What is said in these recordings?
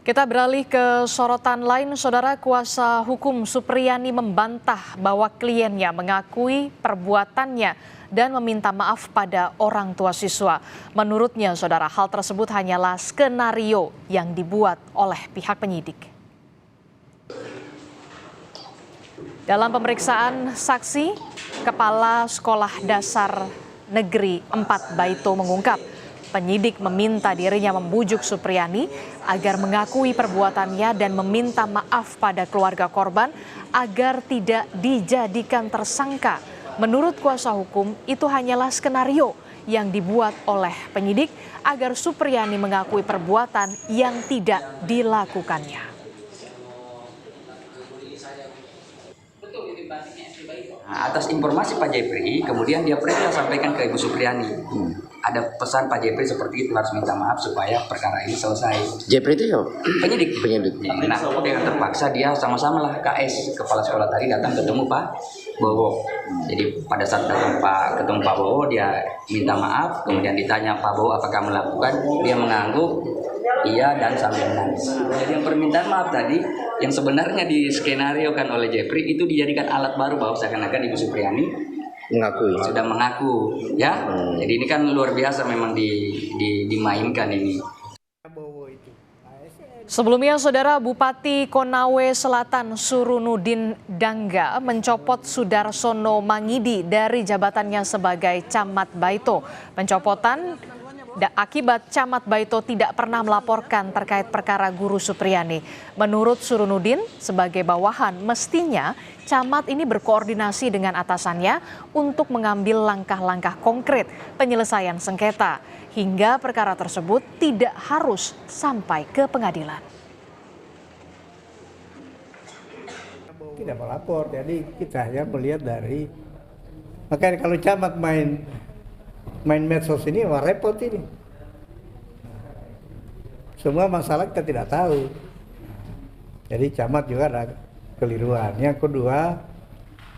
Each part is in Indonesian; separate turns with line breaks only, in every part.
Kita beralih ke sorotan lain, Saudara. Kuasa hukum Supriyani membantah bahwa kliennya mengakui perbuatannya dan meminta maaf pada orang tua siswa. Menurutnya, Saudara, hal tersebut hanyalah skenario yang dibuat oleh pihak penyidik. Dalam pemeriksaan saksi, Kepala Sekolah Dasar Negeri 4 Baito mengungkap, penyidik meminta dirinya membujuk Supriyani agar mengakui perbuatannya dan meminta maaf pada keluarga korban agar tidak dijadikan tersangka. Menurut kuasa hukum, itu hanyalah skenario yang dibuat oleh penyidik agar Supriyani mengakui perbuatan yang tidak dilakukannya.
Atas informasi Pak Jepri, kemudian dia perintah sampaikan ke Ibu Supriyani. Ada pesan Pak Jepri seperti itu, harus minta maaf supaya perkara ini selesai.
Jepri itu ya?
Penyidik.
Penyidik.
Nah, dengan terpaksa dia sama-sama lah KS, kepala sekolah tadi datang ketemu Pak Bowo. Jadi pada saat datang ketemu Pak Bowo, dia minta maaf, kemudian ditanya Pak Bowo apakah melakukan, dia mengangguk iya dan sambil menangis. Jadi yang permintaan maaf tadi yang sebenarnya diskenariokan oleh Jepri itu dijadikan alat baru bahwa seakan-akan Ibu Supriyani sudah mengaku ya. Jadi ini kan luar biasa memang dimainkan ini.
Sebelumnya, Saudara, Bupati Konawe Selatan Surunudin Dangga mencopot Sudarsono Mangidi dari jabatannya sebagai Camat Baito. Pencopotan akibat Camat Baito tidak pernah melaporkan terkait perkara guru Supriyani. Menurut Surunudin, sebagai bawahan mestinya Camat ini berkoordinasi dengan atasannya untuk mengambil langkah-langkah konkret penyelesaian sengketa, hingga perkara tersebut tidak harus sampai ke pengadilan.
Tidak melapor, jadi kita hanya melihat dari, makanya kalau Camat main medsos ini, wah repot ini. Semua masalah kita tidak tahu. Jadi Camat juga ada keliruan. Yang kedua,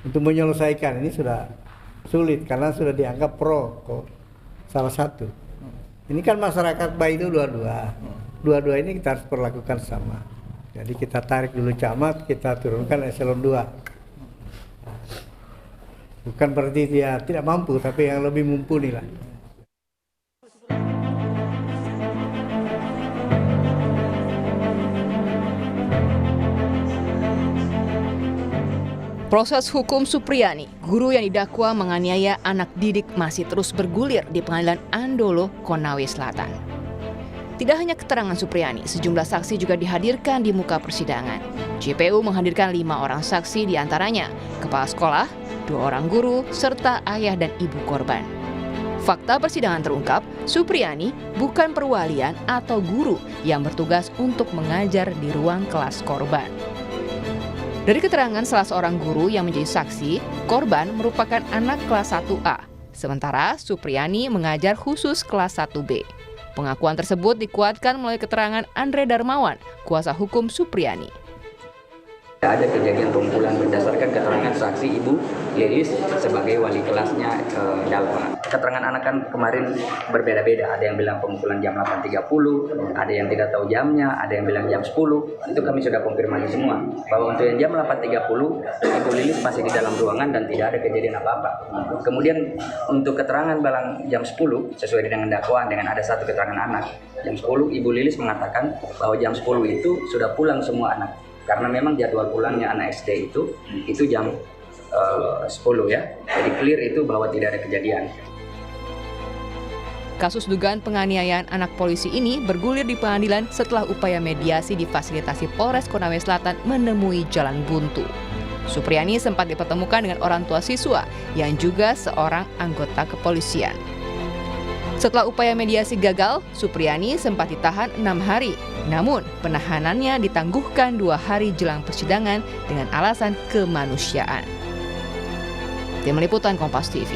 untuk menyelesaikan ini sudah sulit karena sudah dianggap pro salah satu. Ini kan masyarakat baik itu dua-dua ini kita harus perlakukan sama. Jadi kita tarik dulu Camat, kita turunkan eselon 2. Bukan berarti dia tidak mampu, tapi yang lebih mumpuni lah.
Proses hukum Supriyani, guru yang didakwa menganiaya anak didik, masih terus bergulir di Pengadilan Andolo, Konawe Selatan. Tidak hanya keterangan Supriyani, sejumlah saksi juga dihadirkan di muka persidangan. JPU menghadirkan 5 orang saksi, diantaranya kepala sekolah, 2 orang guru, serta ayah dan ibu korban. Fakta persidangan terungkap, Supriyani bukan perwalian atau guru yang bertugas untuk mengajar di ruang kelas korban. Dari keterangan salah seorang guru yang menjadi saksi, korban merupakan anak kelas 1A, sementara Supriyani mengajar khusus kelas 1B. Pengakuan tersebut dikuatkan melalui keterangan Andre Darmawan, kuasa hukum Supriyani.
Ada kejadian pemukulan berdasarkan keterangan saksi Ibu Lilis sebagai wali kelasnya Dalva. Keterangan anak kan kemarin berbeda-beda. Ada yang bilang pemukulan jam 8.30, ada yang tidak tahu jamnya, ada yang bilang jam 10. Itu kami sudah konfirmasi semua. Bahwa untuk yang jam 8.30, Ibu Lilis masih di dalam ruangan dan tidak ada kejadian apa-apa. Kemudian untuk keterangan bilang jam 10, sesuai dengan dakwaan dengan ada satu keterangan anak. Jam 10, Ibu Lilis mengatakan bahwa jam 10 itu sudah pulang semua anak. Karena memang jadwal pulangnya anak SD itu jam 10 ya. Jadi clear itu bahwa tidak ada kejadian.
Kasus dugaan penganiayaan anak polisi ini bergulir di pengadilan setelah upaya mediasi difasilitasi Polres Konawe Selatan menemui jalan buntu. Supriyani sempat dipertemukan dengan orang tua siswa yang juga seorang anggota kepolisian. Setelah upaya mediasi gagal, Supriyani sempat ditahan 6 hari. Namun, penahanannya ditangguhkan 2 hari jelang persidangan dengan alasan kemanusiaan. Tim Liputan Kompas TV.